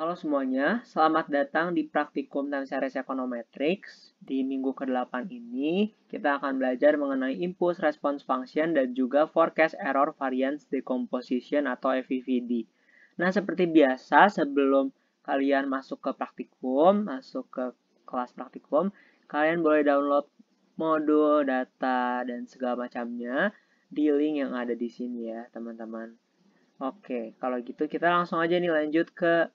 Halo semuanya, selamat datang di Praktikum Time Series Econometrics. Di minggu ke-8 ini, kita akan belajar mengenai Impulse Response Function dan juga Forecast Error Variance Decomposition atau FEVD. Nah, seperti biasa, sebelum kalian masuk ke praktikum, masuk ke kelas praktikum, kalian boleh download modul, data, dan segala macamnya di link yang ada di sini ya, teman-teman. Oke, kalau gitu kita langsung aja nih lanjut ke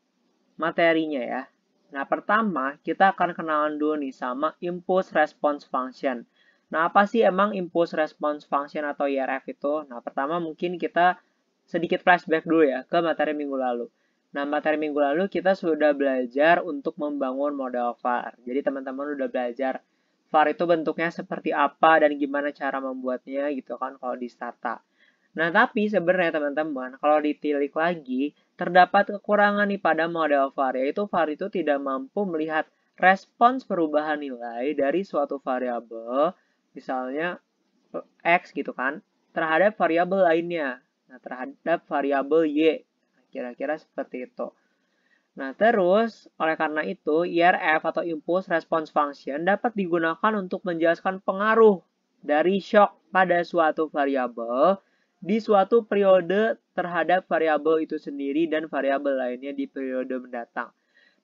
materinya ya. Nah, pertama kita akan kenalan dulu nih sama Impulse Response Function. Nah, apa sih emang Impulse Response Function atau IRF itu? Nah, pertama mungkin kita sedikit flashback dulu ya ke materi minggu lalu. Nah, materi minggu lalu kita sudah belajar untuk membangun model VAR. Jadi, teman-teman udah belajar VAR itu bentuknya seperti apa dan gimana cara membuatnya gitu kan kalau di Stata. Nah, tapi sebenarnya teman-teman, kalau ditilik lagi, terdapat kekurangan nih pada model VAR, yaitu VAR itu tidak mampu melihat respons perubahan nilai dari suatu variabel, misalnya X gitu kan, terhadap variabel lainnya. Nah, terhadap variabel Y. Kira-kira seperti itu. Nah, terus, oleh karena itu, IRF atau Impulse Response Function dapat digunakan untuk menjelaskan pengaruh dari shock pada suatu variabel di suatu periode terhadap variabel itu sendiri dan variabel lainnya di periode mendatang.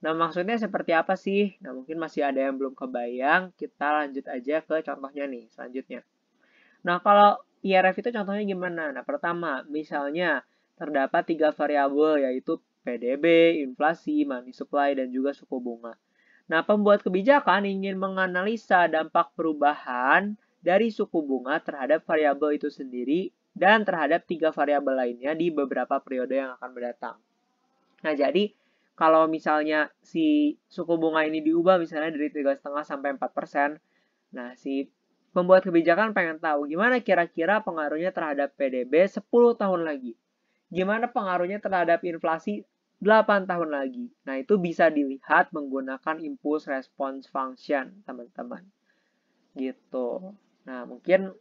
Nah, maksudnya seperti apa sih? Nah, mungkin masih ada yang belum kebayang. Kita lanjut aja ke contohnya nih, selanjutnya. Nah, kalau IRF itu contohnya gimana? Nah, pertama, misalnya terdapat 3 variabel yaitu PDB, inflasi, money supply, dan juga suku bunga. Nah, pembuat kebijakan ingin menganalisa dampak perubahan dari suku bunga terhadap variabel itu sendiri dan terhadap 3 variabel lainnya di beberapa periode yang akan mendatang. Nah, jadi kalau misalnya si suku bunga ini diubah misalnya dari 3,5 sampai 4%, nah si pembuat kebijakan pengen tahu gimana kira-kira pengaruhnya terhadap PDB 10 tahun lagi. Gimana pengaruhnya terhadap inflasi 8 tahun lagi. Nah, itu bisa dilihat menggunakan impulse response function, teman-teman. Gitu. Nah, mungkin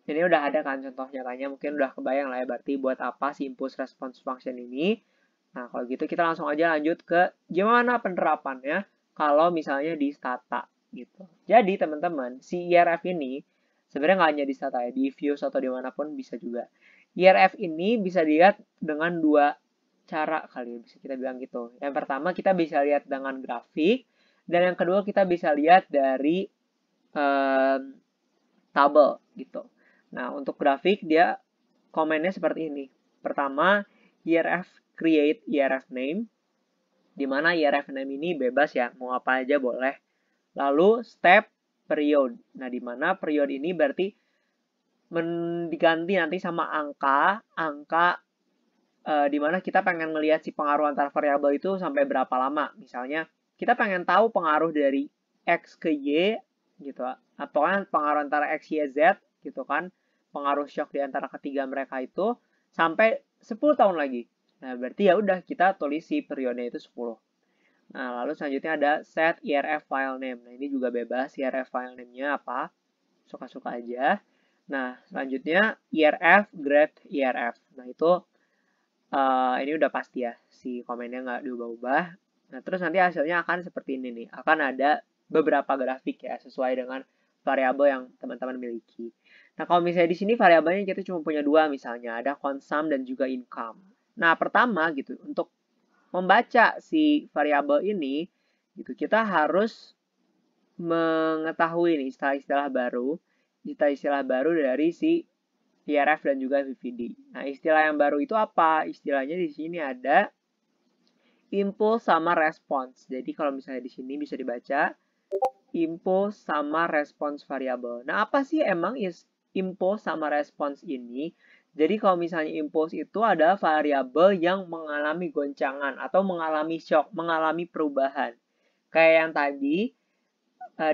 ini udah ada kan contoh nyatanya, mungkin udah kebayang lah ya berarti buat apa si impulse response function ini. Nah, kalau gitu kita langsung aja lanjut ke gimana penerapannya kalau misalnya di Stata gitu. Jadi teman-teman, si IRF ini sebenarnya nggak hanya di Stata ya, di Views atau dimanapun bisa juga. IRF ini bisa dilihat dengan dua cara kali ya, bisa kita bilang gitu. Yang pertama kita bisa lihat dengan grafik, dan yang kedua kita bisa lihat dari tabel gitu. Nah, untuk grafik dia komennya seperti ini. Pertama, IRF create IRF name, di mana IRF name ini bebas ya, mau apa aja boleh. Lalu step period. Nah, di mana period ini berarti diganti nanti sama angka di mana kita pengen melihat si pengaruh antar variabel itu sampai berapa lama. Misalnya, kita pengen tahu pengaruh dari X ke Y gitu, atau kan pengaruh antara X, Y, Z gitu kan, pengaruh shock di antara ketiga mereka itu sampai 10 tahun lagi. Nah, berarti ya udah kita tulis si periode itu 10. Nah, lalu selanjutnya ada set IRF file name. Nah, ini juga bebas IRF file name-nya apa. Suka-suka aja. Nah, selanjutnya IRF grade IRF. Nah, itu ini udah pasti ya, si komennya nggak diubah-ubah. Nah, terus nanti hasilnya akan seperti ini nih. Akan ada beberapa grafik ya, sesuai dengan variabel yang teman-teman miliki. Nah, kalau misalnya di sini variabelnya kita cuma punya dua, misalnya ada consum dan juga income. Nah, pertama gitu, untuk membaca si variabel ini, gitu, kita harus mengetahui nih istilah-istilah baru, istilah-istilah baru dari si IRF dan juga VVD. Nah, istilah yang baru itu apa? Istilahnya di sini ada impulse sama response. Jadi kalau misalnya di sini bisa dibaca impulse sama response variabel. Nah, apa sih emang impulse sama response ini? Jadi kalau misalnya impulse itu adalah variabel yang mengalami goncangan atau mengalami shock, mengalami perubahan. Kayak yang tadi,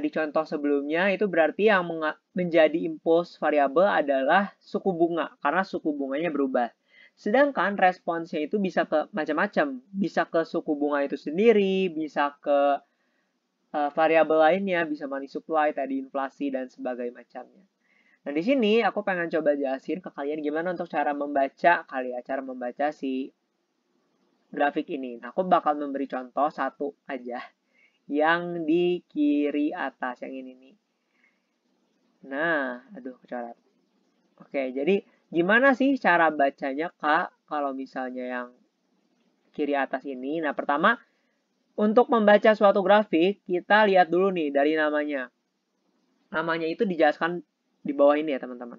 di contoh sebelumnya itu berarti yang menjadi impuls variabel adalah suku bunga karena suku bunganya berubah. Sedangkan responsnya itu bisa ke macam-macam, bisa ke suku bunga itu sendiri, bisa ke variabel lainnya, bisa money supply, tadi inflasi dan sebagainya macamnya. Nah, di sini aku pengen coba jelasin ke kalian gimana untuk cara membaca kali ya, cara membaca si grafik ini. Nah, aku bakal memberi contoh satu aja yang di kiri atas yang ini nih. Nah, aduh kecoret. Oke, jadi gimana sih cara bacanya Kak kalau misalnya yang kiri atas ini? Nah, pertama untuk membaca suatu grafik, kita lihat dulu nih dari namanya. Namanya itu dijelaskan di bawah ini ya, teman-teman.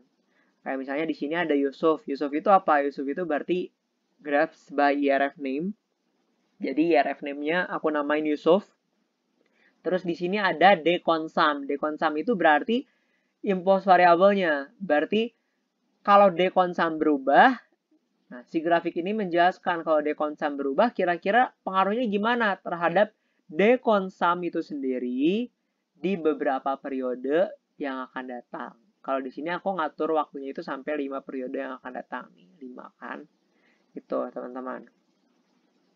Kayak misalnya di sini ada Yusuf. Yusuf itu apa? Yusuf itu berarti graphs by IRF name. Jadi IRF name-nya aku namain Yusuf. Terus di sini ada deconsum. Deconsum itu berarti impulse variabelnya. Berarti kalau deconsum berubah, nah si grafik ini menjelaskan kalau deconsum berubah kira-kira pengaruhnya gimana terhadap deconsum itu sendiri di beberapa periode yang akan datang. Kalau di sini aku ngatur waktunya itu sampai 5 periode yang akan datang nih, 5 kan. Itu, teman-teman.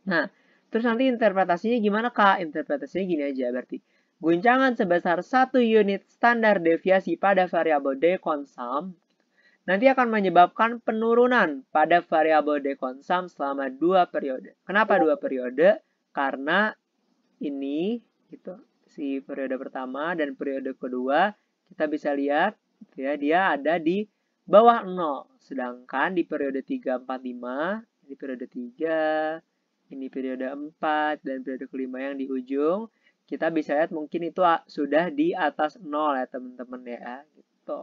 Nah, terus nanti interpretasinya gimana, Kak? Interpretasinya gini aja berarti. Guncangan sebesar 1 unit standar deviasi pada variabel deconsum nanti akan menyebabkan penurunan pada variabel deconsum selama 2 periode. Kenapa 2 periode? Karena ini gitu, si periode pertama dan periode kedua kita bisa lihat ya dia ada di bawah 0. Sedangkan di periode 3, 4, 5, ini periode 3, ini periode 4, dan periode kelima yang di ujung, kita bisa lihat mungkin itu sudah di atas 0 ya teman-teman ya. Gitu.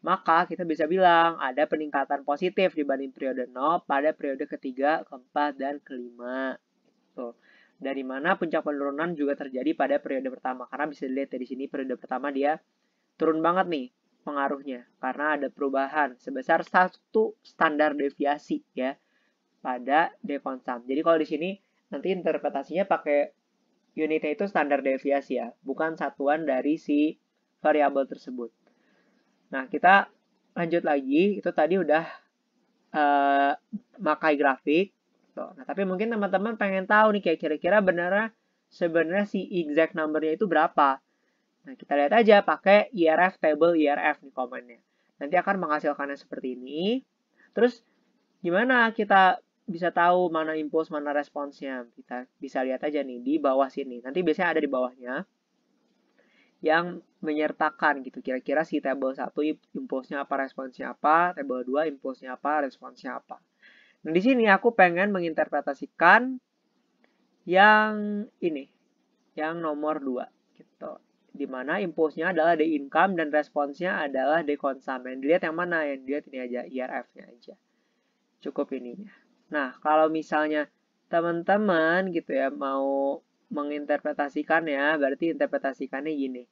Maka kita bisa bilang ada peningkatan positif dibanding periode 0 pada periode ketiga, keempat, dan kelima. Tuh. Dari mana puncak penurunan juga terjadi pada periode pertama. Karena bisa dilihat di sini periode pertama dia turun banget nih pengaruhnya. Karena ada perubahan sebesar 1 standar deviasi ya pada deconsum. Jadi kalau di sini nanti interpretasinya pakai unitnya itu standar deviasi ya. Bukan satuan dari si variabel tersebut. Nah, kita lanjut lagi. Itu tadi udah makai grafik. Nah, tapi mungkin teman-teman pengen tahu nih kayak kira-kira sebenarnya si exact number-nya itu berapa. Nah, kita lihat aja pakai IRF table IRF nih komennya. Nanti akan menghasilkannya seperti ini. Terus gimana kita bisa tahu mana impuls, mana responsnya? Kita bisa lihat aja nih di bawah sini. Nanti biasanya ada di bawahnya yang menyertakan gitu. Kira-kira si table 1 impulsnya apa, responsnya apa, table 2 impulsnya apa, responsnya apa. Nah, di sini aku pengen menginterpretasikan yang ini, yang nomor 2 gitu. Dimana impulsnya adalah the income dan responsnya adalah the consum. Yang dilihat yang mana? Yang dilihat ini aja, IRF-nya aja. Cukup ininya. Nah, kalau misalnya teman-teman gitu ya mau menginterpretasikan ya, berarti interpretasikannya gini.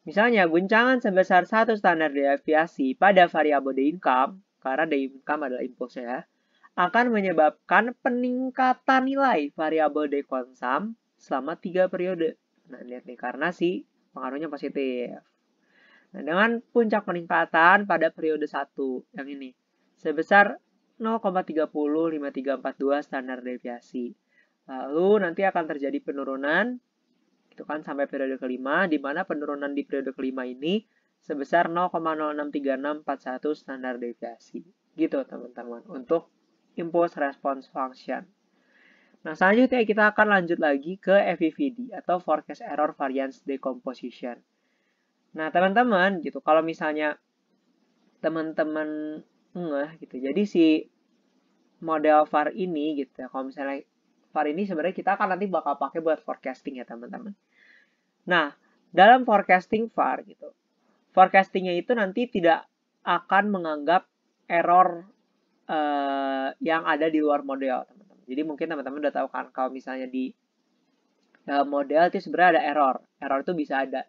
Misalnya, guncangan sebesar 1 standar deviasi pada variabel the income, karena the income adalah impulsnya ya, akan menyebabkan peningkatan nilai variabel deconsum selama 3 periode. Nah, lihat nih, karena si pengaruhnya positif. Nah, dengan puncak peningkatan pada periode 1, yang ini, sebesar 0,305342 standar deviasi. Lalu nanti akan terjadi penurunan, itu kan sampai periode kelima, di mana penurunan di periode kelima ini sebesar 0,063641 standar deviasi. Gitu teman-teman, untuk impulse response function. Nah, selanjutnya kita akan lanjut lagi ke FEVD atau Forecast Error Variance Decomposition. Nah, teman-teman gitu, kalau misalnya teman-teman gitu. Jadi si model VAR ini gitu ya, kalau misalnya VAR ini sebenarnya kita akan nanti bakal pakai buat forecasting ya, teman-teman. Nah, dalam forecasting VAR gitu, forecastingnya itu nanti tidak akan menganggap error yang ada di luar model, teman-teman. Jadi mungkin teman-teman udah tahu kan kalau misalnya di model itu sebenarnya ada error. Error itu bisa ada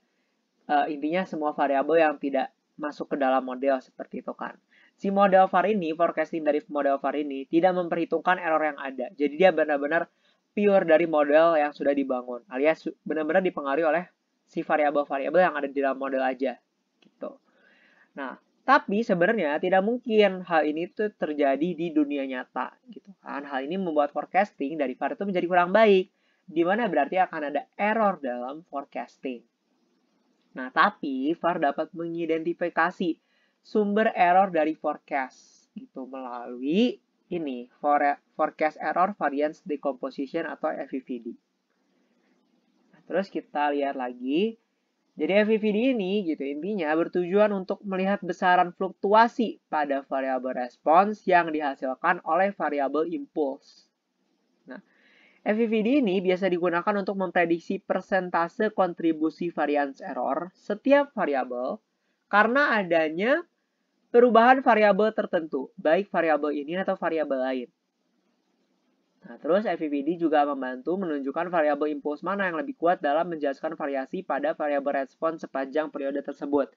intinya semua variabel yang tidak masuk ke dalam model seperti itu kan. Si model VAR ini, forecasting dari model VAR ini tidak memperhitungkan error yang ada. Jadi dia benar-benar pure dari model yang sudah dibangun, alias benar-benar dipengaruhi oleh si variabel-variabel yang ada di dalam model aja gitu. Nah, tapi sebenarnya tidak mungkin hal ini tuh terjadi di dunia nyata gitu kan. Hal ini membuat forecasting dari VAR itu menjadi kurang baik, di mana berarti akan ada error dalam forecasting. Nah, tapi VAR dapat mengidentifikasi sumber error dari forecast gitu melalui ini, Forecast Error Variance Decomposition atau FEVD. Nah, terus kita lihat lagi. Jadi FEVD ini gitu intinya bertujuan untuk melihat besaran fluktuasi pada variabel respons yang dihasilkan oleh variabel impuls. Nah, FEVD ini biasa digunakan untuk memprediksi persentase kontribusi variance error setiap variabel karena adanya perubahan variabel tertentu, baik variabel ini atau variabel lain. Nah, terus FEVD juga membantu menunjukkan variabel impuls mana yang lebih kuat dalam menjelaskan variasi pada variabel respons sepanjang periode tersebut.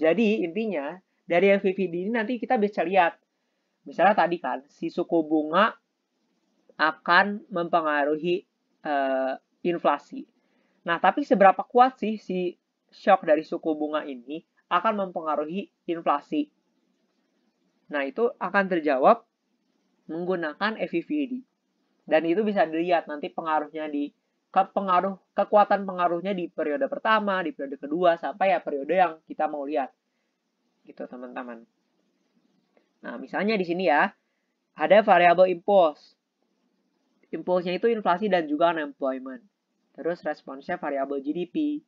Jadi, intinya, dari FEVD ini nanti kita bisa lihat. Misalnya tadi kan, si suku bunga akan mempengaruhi inflasi. Nah, tapi seberapa kuat sih si shock dari suku bunga ini akan mempengaruhi inflasi? Nah, itu akan terjawab menggunakan FEVD. Dan itu bisa dilihat nanti pengaruhnya di kekuatan pengaruhnya di periode pertama, di periode kedua, sampai ya periode yang kita mau lihat. Gitu, teman-teman. Nah, misalnya di sini ya, ada variabel impuls. Impulsnya itu inflasi dan juga unemployment. Terus responsnya variabel GDP.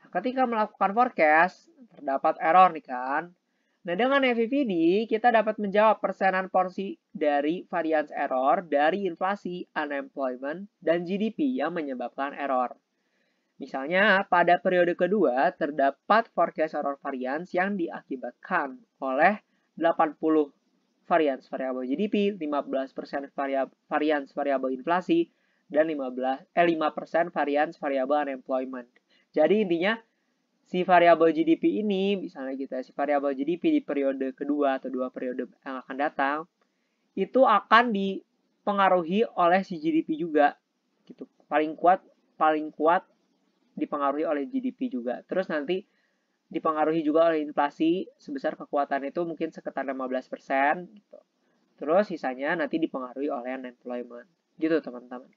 Nah, ketika melakukan forecast, terdapat error nih kan. Nah, dengan FEVD, kita dapat menjawab persenan porsi dari variance error dari inflasi, unemployment, dan GDP yang menyebabkan error. Misalnya, pada periode kedua, terdapat forecast error variance yang diakibatkan oleh 80 variance variabel GDP, 15% variance variabel inflasi, dan 5% variance variabel unemployment. Jadi intinya, si variabel GDP ini, misalnya gitu ya, si variabel GDP di periode kedua atau 2 periode yang akan datang, itu akan dipengaruhi oleh si GDP juga. Gitu. Paling kuat dipengaruhi oleh GDP juga. Terus nanti dipengaruhi juga oleh inflasi sebesar kekuatan itu mungkin sekitar 15%. Gitu. Terus sisanya nanti dipengaruhi oleh unemployment. Gitu teman-teman.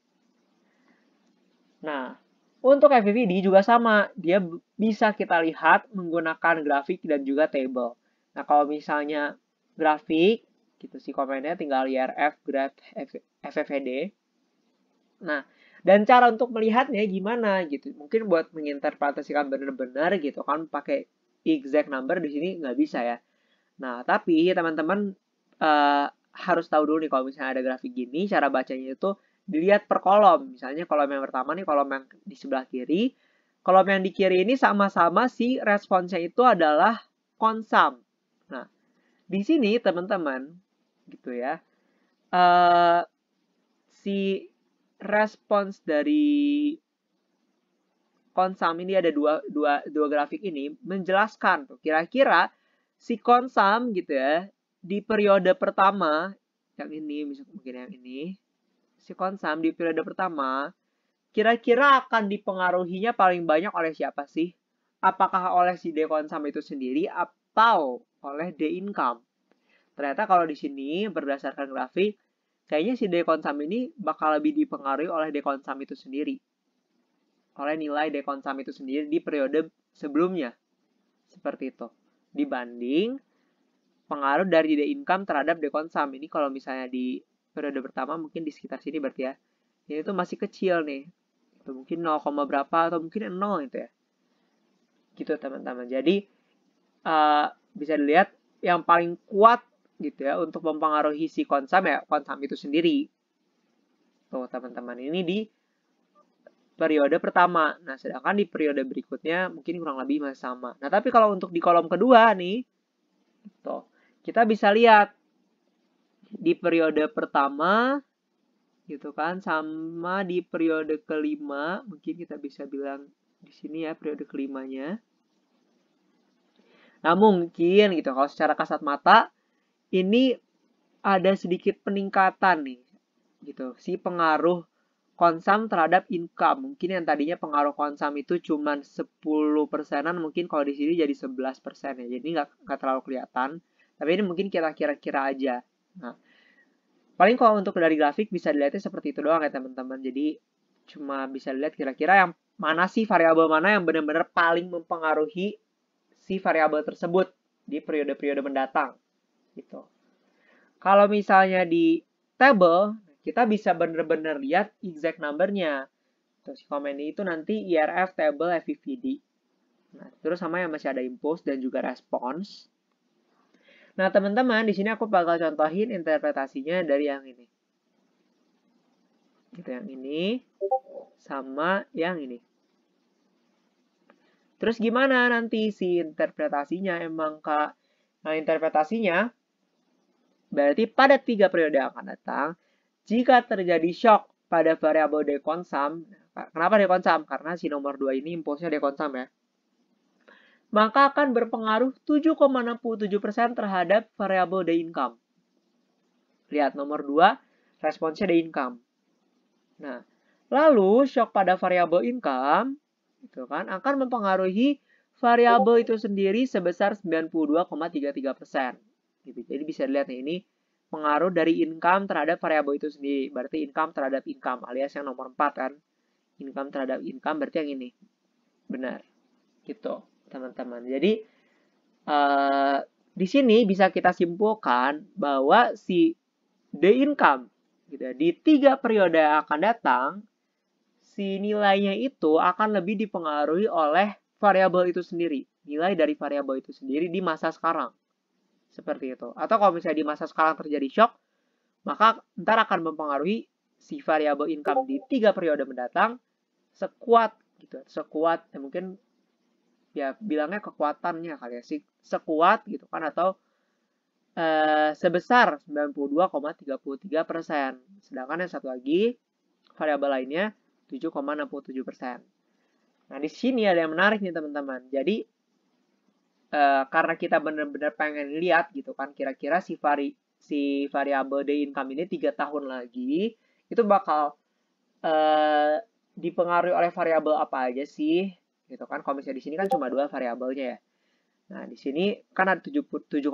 Nah, untuk FEVD juga sama, dia bisa kita lihat menggunakan grafik dan juga table. Nah, kalau misalnya grafik, gitu sih komennya tinggal IRF, graph, FEVD. Nah, dan cara untuk melihatnya gimana gitu. Mungkin buat menginterpretasikan benar-benar gitu kan pakai exact number di sini nggak bisa ya. Nah, tapi teman-teman harus tahu dulu nih kalau misalnya ada grafik gini, cara bacanya itu dilihat per kolom. Misalnya kolom yang pertama nih, kolom yang di sebelah kiri. Kolom yang di kiri ini sama-sama si responsnya itu adalah konsum. Nah, di sini teman-teman, gitu ya, si respons dari konsum ini ada dua grafik ini menjelaskan tuh kira-kira si konsum gitu ya di periode pertama yang ini mungkin yang ini si konsum di periode pertama kira-kira akan dipengaruhinya paling banyak oleh siapa sih? Apakah oleh si D konsum itu sendiri atau oleh D income? Ternyata kalau di sini berdasarkan grafik kayaknya si D konsum ini bakal lebih dipengaruhi oleh D konsum itu sendiri. Oleh nilai D konsum itu sendiri di periode sebelumnya. Seperti itu. Dibanding pengaruh dari D income terhadap D konsum. Ini kalau misalnya di periode pertama mungkin di sekitar sini berarti ya. Ini tuh masih kecil nih. Itu mungkin 0, berapa atau mungkin 0 itu ya. Gitu teman-teman. Jadi bisa dilihat yang paling kuat gitu ya untuk mempengaruhi si konsum ya konsum itu sendiri. Tuh teman-teman ini di periode pertama. Nah, sedangkan di periode berikutnya mungkin kurang lebih masih sama. Nah, tapi kalau untuk di kolom kedua nih, tuh, kita bisa lihat di periode pertama gitu kan sama di periode kelima, mungkin kita bisa bilang di sini ya periode kelimanya. Nah, mungkin gitu kalau secara kasat mata ini ada sedikit peningkatan nih gitu si pengaruh konsum terhadap income. Mungkin yang tadinya pengaruh konsum itu cuma 10%-an, mungkin kalau di sini jadi 11% ya. Jadi nggak terlalu kelihatan. Tapi ini mungkin kita kira-kira aja. Nah, paling kalau untuk dari grafik bisa dilihatnya seperti itu doang ya teman-teman. Jadi cuma bisa lihat kira-kira yang mana sih variabel mana yang benar-benar paling mempengaruhi si variabel tersebut di periode-periode mendatang. Gitu. Kalau misalnya di table, kita bisa benar-benar lihat exact number-nya. Terus komen itu nanti IRF table FVVD. Nah, terus sama yang masih ada impulse dan juga response. Nah, teman-teman, di sini aku bakal contohin interpretasinya dari yang ini. Gitu, yang ini sama yang ini. Terus gimana nanti si interpretasinya emang Kak? Nah, interpretasinya berarti pada 3 periode yang akan datang, jika terjadi shock pada variabel dekonsum, kenapa dekonsum? Karena si nomor 2 ini impulsnya dekonsum ya. Maka akan berpengaruh 7,67% terhadap variabel day income. Lihat nomor 2, responsnya day income. Nah, lalu shock pada variabel income itu kan akan mempengaruhi variabel itu sendiri sebesar 92,33%. Gitu. Jadi bisa dilihat nih, ini pengaruh dari income terhadap variabel itu sendiri. Berarti income terhadap income, alias yang nomor 4 kan. Income terhadap income berarti yang ini. Benar. Gitu, teman-teman. Jadi, di sini bisa kita simpulkan bahwa si day income gitu ya, di 3 periode yang akan datang, si nilainya itu akan lebih dipengaruhi oleh variabel itu sendiri. Nilai dari variabel itu sendiri di masa sekarang. Seperti itu. Atau kalau misalnya di masa sekarang terjadi shock, maka ntar akan mempengaruhi si variabel income di 3 periode mendatang sekuat gitu. Sekuat, ya mungkin ya bilangnya kekuatannya kali ya sih. Sekuat gitu kan, atau sebesar 92,33%. Sedangkan yang satu lagi, variabel lainnya 7,67%. Nah, di sini ada yang menarik nih teman-teman. Jadi, karena kita benar-benar pengen lihat gitu kan, kira-kira si variabel day income ini 3 tahun lagi, itu bakal dipengaruhi oleh variabel apa aja sih? Gitu kan, kalau misalnya di sini kan cuma 2 variabelnya ya. Nah, di sini kan ada 7,67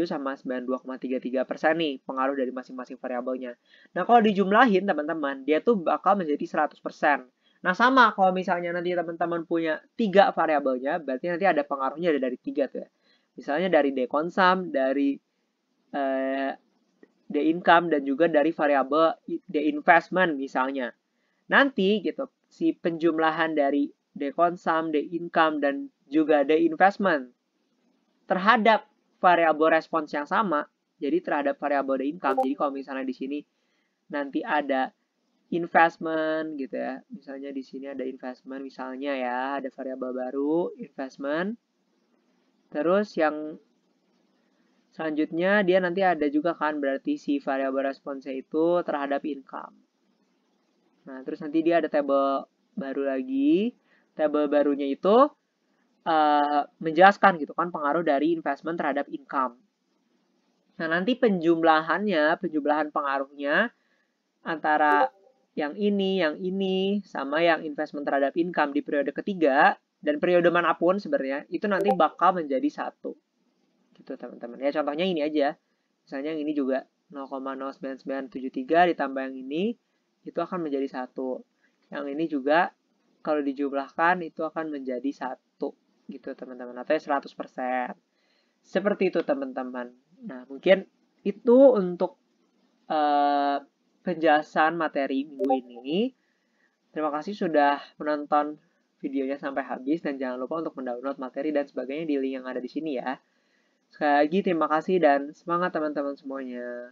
sama 92,33% nih pengaruh dari masing-masing variabelnya. Nah, kalau dijumlahin teman-teman, dia tuh bakal menjadi 100%. Nah, sama kalau misalnya nanti teman-teman punya 3 variabelnya, berarti nanti ada pengaruhnya dari 3 tuh ya. Misalnya dari dekonsum, dari day income, dan juga dari variabel day investment misalnya. Nanti gitu, si penjumlahan dari dekonsum, day income, dan juga day investment terhadap variabel respons yang sama, jadi terhadap variabel day income. Jadi kalau misalnya di sini nanti ada investment gitu ya, misalnya di sini ada investment, misalnya ya ada variabel baru investment. Terus yang selanjutnya dia nanti ada juga kan berarti si variabel responsnya itu terhadap income. Nah terus nanti dia ada tabel baru lagi. Tabel barunya itu menjelaskan gitu kan pengaruh dari investment terhadap income. Nah, nanti penjumlahan pengaruhnya antara yang ini, sama yang investment terhadap income di periode ketiga, dan periode manapun sebenarnya, itu nanti bakal menjadi 1. Gitu, teman-teman. Ya, contohnya ini aja. Misalnya yang ini juga 0,09973 ditambah yang ini, itu akan menjadi 1. Yang ini juga, kalau dijumlahkan, itu akan menjadi 1. Gitu teman-teman, atau 100%. Seperti itu teman-teman. Nah, mungkin itu untuk penjelasan materi minggu ini. Terima kasih sudah menonton videonya sampai habis, dan jangan lupa untuk mendownload materi dan sebagainya di link yang ada di sini ya. Sekali lagi terima kasih dan semangat teman-teman semuanya.